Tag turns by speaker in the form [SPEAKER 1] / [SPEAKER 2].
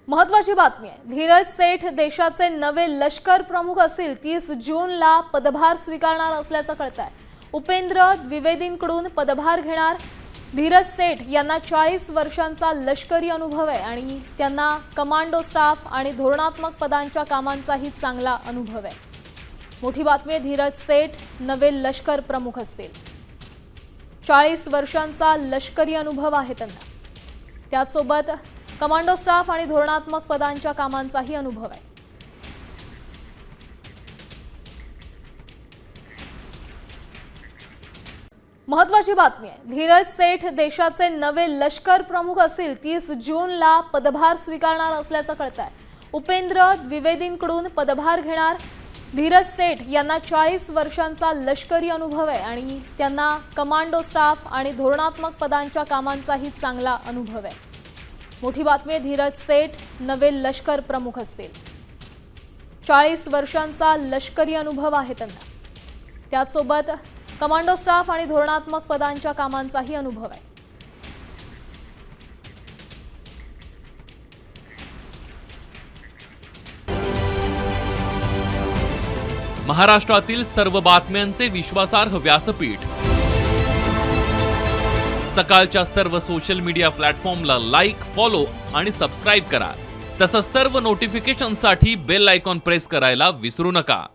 [SPEAKER 1] महत्वाची बातमी आहे। धीरज सेठ देशाचे नवे लष्कर प्रमुख असतील। 30 जूनला पदभार स्वीकारणार असल्याचं कळतंय। उपेंद्र द्विवेदींकडून पदभार घेणार धीरज सेठ यांना 40 वर्षांचा लष्करी अनुभव आहे आणि त्यांना कमांडो स्टाफ आणि धोरणात्मक पदांच्या कामांचाही चांगला अनुभव आहे। मोठी बातमी आहे, धीरज सेठ नवे लष्कर प्रमुख असतील। 40 वर्षांचा लष्करी अनुभव आहे त्यांना, त्यासोबत कमांडो स्टाफ आणि धोरणात्मक पदांच्या कामांचाही अनुभव आहे। महत्वाची बातमी आहे, धीरज सेठ देशाचे नवे लष्कर प्रमुख असतील। 30 जूनला पदभार स्वीकारणार असल्याचं कळतंय। उपेंद्र द्विवेदींकडून पदभार घेणार धीरज सेठ यांना 40 वर्षांचा लष्करी अनुभव आहे आणि त्यांना कमांडो स्टाफ आणि धोरणात्मक पदांच्या कामांचाही चांगला अनुभव आहे। मोठी बातमी आहे, धीरज सेठ नवे लष्कर प्रमुख असतील। 40 वर्षांचा लष्करी अनुभव आहे त्यांना, त्यासोबत कमांडो स्टाफ आणि धोरणात्मक पदांच्या कामांचाही अनुभव आहे।
[SPEAKER 2] महाराष्ट्रातील सर्व बातम्यांचे विश्वासार्ह व्यासपीठ, सकाळच्या सर्व सोशल मीडिया प्लॅटफॉर्मला लाईक, फॉलो आणि सबस्क्राईब करा। तसंच सर्व नोटिफिकेशनसाठी बेल आयकॉन प्रेस करायला विसरू नका।